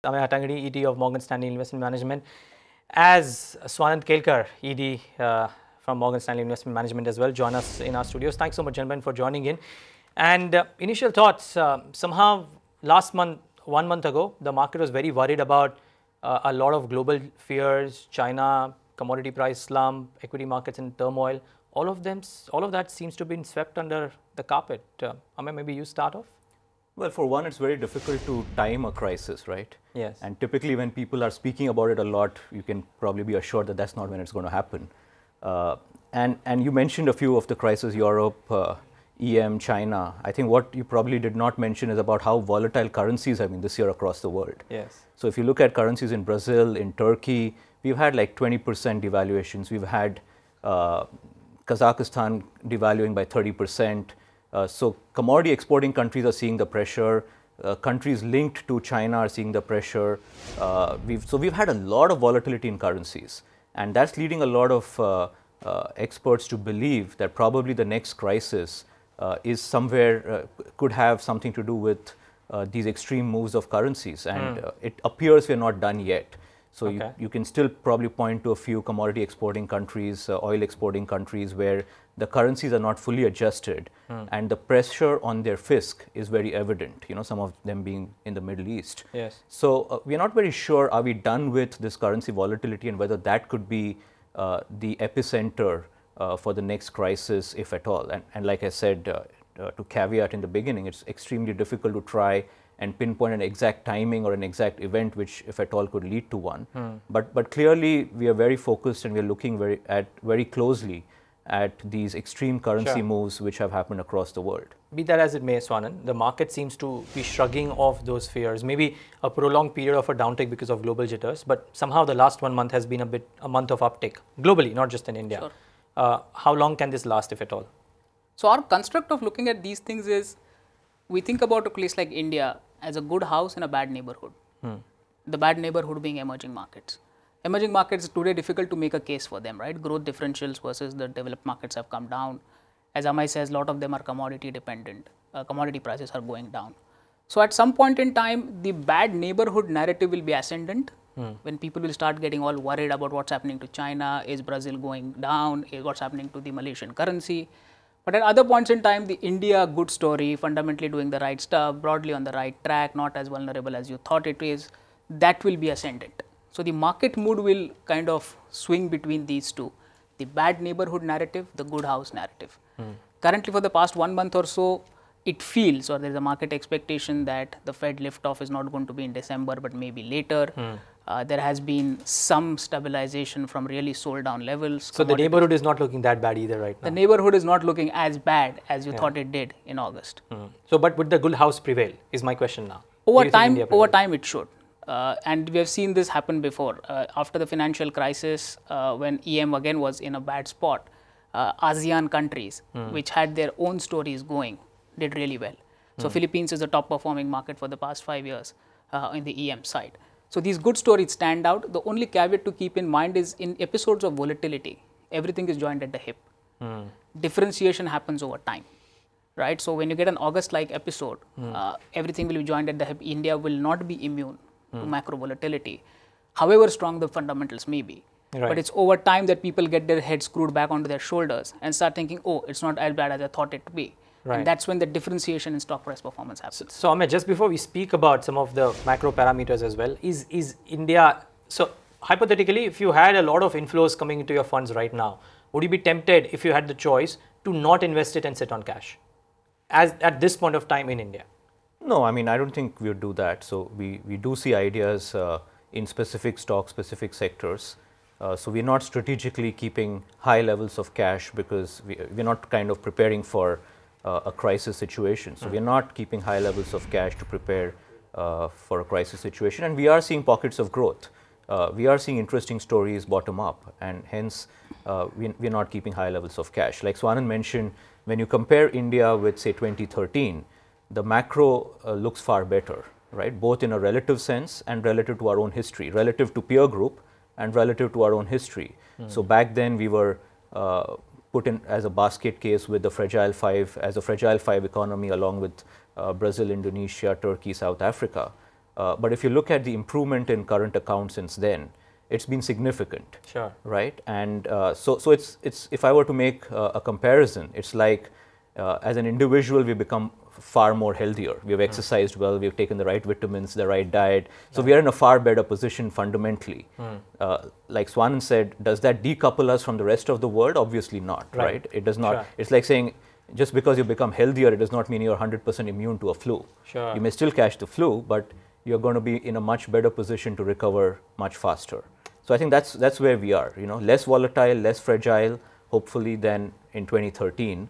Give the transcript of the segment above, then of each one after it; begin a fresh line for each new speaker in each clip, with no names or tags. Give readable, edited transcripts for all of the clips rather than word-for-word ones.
Amay Hattangadi, ED of Morgan Stanley Investment Management, as Swanand Kelkar, ED from Morgan Stanley Investment Management as well, join us in our studios. Thanks so much, gentlemen, for joining in. And initial thoughts, somehow last month, 1 month ago, the market was very worried about a lot of global fears, China, commodity price slump, equity markets in turmoil. All of that seems to have been swept under the carpet. Amay, maybe you start off?
Well, for one, it's very difficult to time a crisis, right?
Yes.
And typically when people are speaking about it a lot, you can probably be assured that that's not when it's going to happen. And you mentioned a few of the crises, Europe, EM, China. I think what you probably did not mention is about how volatile currencies have been this year across the world.
Yes.
So if you look at currencies in Brazil, in Turkey, we've had like 20% devaluations. We've had Kazakhstan devaluing by 30%. So commodity exporting countries are seeing the pressure. Countries linked to China are seeing the pressure. So we've had a lot of volatility in currencies. And that's leading a lot of experts to believe that probably the next crisis is somewhere, could have something to do with these extreme moves of currencies. And it appears we're not done yet. So you can still probably point to a few commodity exporting countries, oil exporting countries where the currencies are not fully adjusted and the pressure on their fisc is very evident, you know, some of them being in the Middle East.
Yes.
So we're not very sure, are we done with this currency volatility and whether that could be the epicenter for the next crisis, if at all. And like I said, to caveat in the beginning, it's extremely difficult to try and pinpoint an exact timing or an exact event which, if at all, could lead to one. But clearly, we are very focused and we are looking very closely at these extreme currency moves which have happened across the world.
Be that as it may, Swanand, the market seems to be shrugging off those fears. Maybe a prolonged period of a downtick because of global jitters, but somehow the last 1 month has been a month of uptick globally, not just in India.
Sure.
How long can this last, if at all?
So our construct of looking at these things is, we think about a place like India as a good house in a bad neighborhood. The bad neighborhood being emerging markets. Emerging markets today difficult to make a case for them, right? Growth differentials versus the developed markets have come down. As Amay says, a lot of them are commodity dependent. Commodity prices are going down. So at some point in time, the bad neighborhood narrative will be ascendant. When people will start getting all worried about what's happening to China, is Brazil going down, is what's happening to the Malaysian currency. But at other points in time, the India good story, fundamentally doing the right stuff, broadly on the right track, not as vulnerable as you thought it is, that will be ascendant. So the market mood will kind of swing between these two, the bad neighborhood narrative, the good house narrative. Currently for the past 1 month or so, it feels, or there is a market expectation that the Fed liftoff is not going to be in December, but maybe later. There has been some stabilization from really sold down levels.
So the neighborhood is not looking that bad either right now?
The neighborhood is not looking as bad as you thought it did in August.
So, but would the good house prevail, is my question now?
Over time it should. And we have seen this happen before. After the financial crisis, when EM again was in a bad spot, ASEAN countries, which had their own stories going, did really well. So Philippines is a top performing market for the past 5 years in the EM side. So these good stories stand out. The only caveat to keep in mind is in episodes of volatility, everything is joined at the hip. Differentiation happens over time, right? So when you get an August-like episode, everything will be joined at the hip. India will not be immune to macro volatility, however strong the fundamentals may be.
Right.
But it's over time that people get their heads screwed back onto their shoulders and start thinking, oh, it's not as bad as I thought it to be.
Right.
And that's when the differentiation in stock price performance happens.
So Amay, just before we speak about some of the macro parameters as well, is India, so hypothetically, if you had a lot of inflows coming into your funds right now, would you be tempted, if you had the choice, to not invest it and sit on cash at this point of time in India?
No, I mean, I don't think we would do that. So we do see ideas in specific stocks, specific sectors. So we're not strategically keeping high levels of cash because we're not kind of preparing for a crisis situation. So we're not keeping high levels of cash to prepare for a crisis situation. And we are seeing pockets of growth. We are seeing interesting stories bottom up, and hence we're not keeping high levels of cash. Like Swanand mentioned, when you compare India with, say, 2013, the macro looks far better, right? Both in a relative sense and relative to our own history, relative to peer group and relative to our own history. So back then we were put in as a basket case with the fragile five, as a fragile five economy along with Brazil, Indonesia, Turkey, South Africa. But if you look at the improvement in current accounts since then, it's been significant.
Sure.
Right? And so it's if I were to make a comparison, it's like as an individual, we become far more healthier. We have exercised well, we have taken the right vitamins, the right diet. So we are in a far better position fundamentally. Like Swanand said, does that decouple us from the rest of the world? Obviously not, right? It does not. Sure. It's like saying, just because you become healthier, it does not mean you're 100% immune to a flu.
Sure.
You may still catch the flu, but you're going to be in a much better position to recover much faster. So I think that's where we are, less volatile, less fragile, hopefully than in 2013,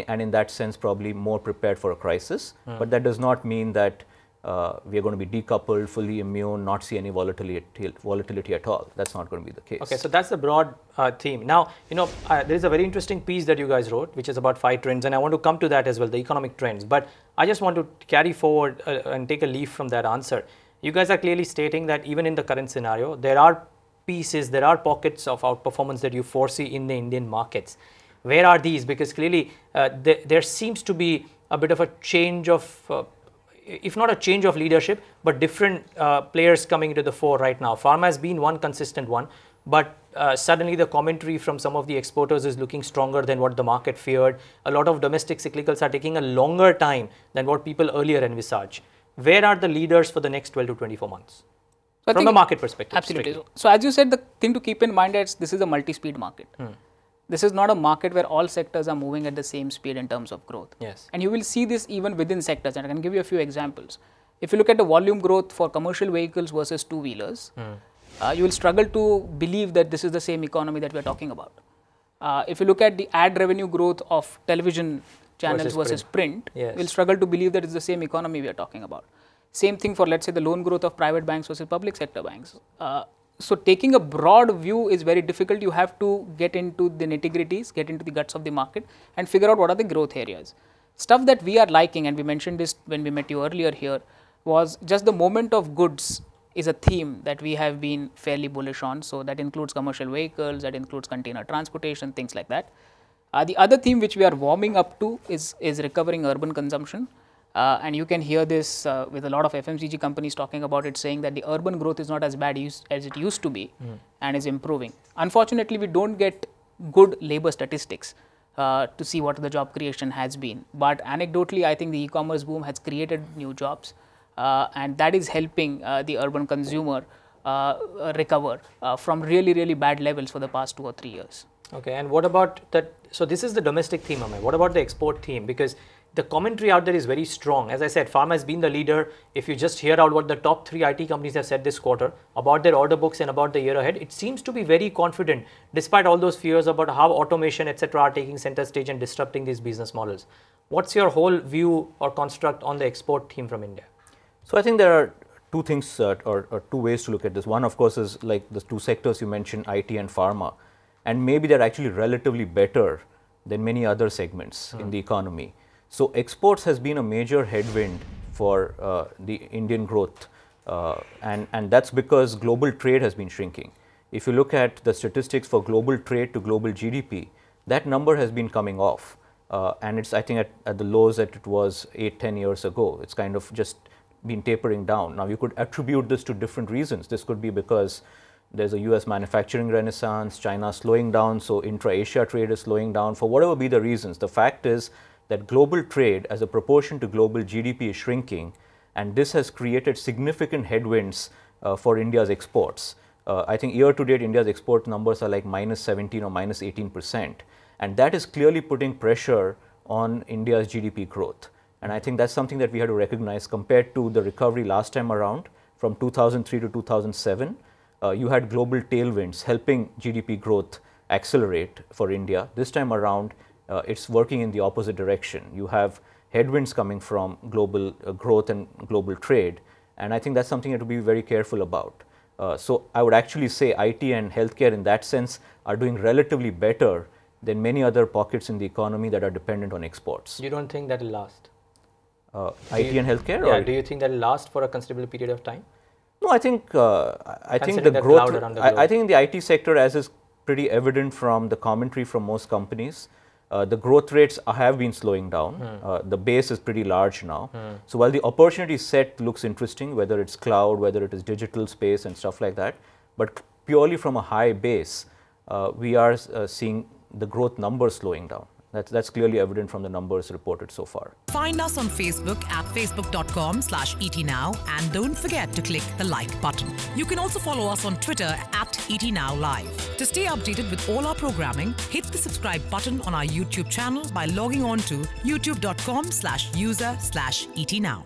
and in that sense probably more prepared for a crisis. But that does not mean that we are going to be decoupled, fully immune, not see any volatility at all. That's not going to be the case.
Okay, so that's the broad theme. Now, there is a very interesting piece that you guys wrote, which is about 5 trends, and I want to come to that as well, the economic trends. But I just want to carry forward and take a leaf from that answer. You guys are clearly stating that even in the current scenario, there are pieces, there are pockets of outperformance that you foresee in the Indian markets. Where are these? Because clearly there seems to be a bit of a change of, if not a change of leadership, but different players coming into the fore right now. Pharma has been one consistent one, but suddenly the commentary from some of the exporters is looking stronger than what the market feared. A lot of domestic cyclicals are taking a longer time than what people earlier envisaged. Where are the leaders for the next 12 to 24 months? So from the market perspective.
Absolutely.
Strictly.
So as you said, the thing to keep in mind is this is a multi-speed market. This is not a market where all sectors are moving at the same speed in terms of growth.
Yes.
And you will see this even within sectors, and I can give you a few examples. If you look at the volume growth for commercial vehicles versus two-wheelers, you will struggle to believe that this is the same economy that we are talking about. If you look at the ad revenue growth of television channels versus print,
yes,
you will struggle to believe that it's the same economy we are talking about. Same thing for, let's say, the loan growth of private banks versus public sector banks. So taking a broad view is very difficult. You have to get into the nitty-gritties, get into the guts of the market and figure out what are the growth areas. Stuff that we are liking, and we mentioned this when we met you earlier here, was just the moment of goods is a theme that we have been fairly bullish on. So that includes commercial vehicles, that includes container transportation, things like that. The other theme which we are warming up to is recovering urban consumption. And you can hear this with a lot of FMCG companies talking about it, saying that the urban growth is not as bad as it used to be and is improving. Unfortunately, we don't get good labor statistics to see what the job creation has been. But anecdotally, I think the e-commerce boom has created new jobs and that is helping the urban consumer recover from really, really bad levels for the past 2 or 3 years.
Okay, and what about that? So this is the domestic theme, Amay. What about the export theme? Because the commentary out there is very strong. As I said, pharma has been the leader. If you just hear out what the top 3 IT companies have said this quarter about their order books and about the year ahead, it seems to be very confident despite all those fears about how automation, etc., are taking center stage and disrupting these business models. What's your whole view or construct on the export theme from India?
So I think there are 2 things or 2 ways to look at this. One, of course, is like the 2 sectors you mentioned, IT and pharma, and maybe they're actually relatively better than many other segments in the economy. So exports has been a major headwind for the Indian growth, and that's because global trade has been shrinking. If you look at the statistics for global trade to global GDP, that number has been coming off, and it's, I think, at the lows that it was 8-10 years ago. It's kind of just been tapering down. Now, you could attribute this to different reasons. This could be because there's a US manufacturing renaissance, China slowing down, so intra-Asia trade is slowing down. For whatever be the reasons, the fact is that global trade as a proportion to global GDP is shrinking, and this has created significant headwinds for India's exports. I think year to date, India's export numbers are like -17 or -18%, and that is clearly putting pressure on India's GDP growth. And I think that's something that we had to recognize compared to the recovery last time around from 2003 to 2007. You had global tailwinds helping GDP growth accelerate for India. This time around, it's working in the opposite direction. You have headwinds coming from global growth and global trade, and I think that's something you have to be very careful about. So I would actually say IT and healthcare in that sense are doing relatively better than many other pockets in the economy that are dependent on exports.
You don't think that will last?
IT and healthcare?
Yeah, do you think that will last for a considerable period of time?
No, I think the growth, I think in the IT sector, as is pretty evident from the commentary from most companies, the growth rates have been slowing down. The base is pretty large now. So while the opportunity set looks interesting, whether it's cloud, whether it is digital space and stuff like that, but purely from a high base, we are seeing the growth numbers slowing down. That's clearly evident from the numbers reported so far.
Find us on Facebook at facebook.com/ETNow and don't forget to click the like button. You can also follow us on Twitter at ETNowLive. To stay updated with all our programming, hit the subscribe button on our YouTube channel by logging on to youtube.com/user/ETNow.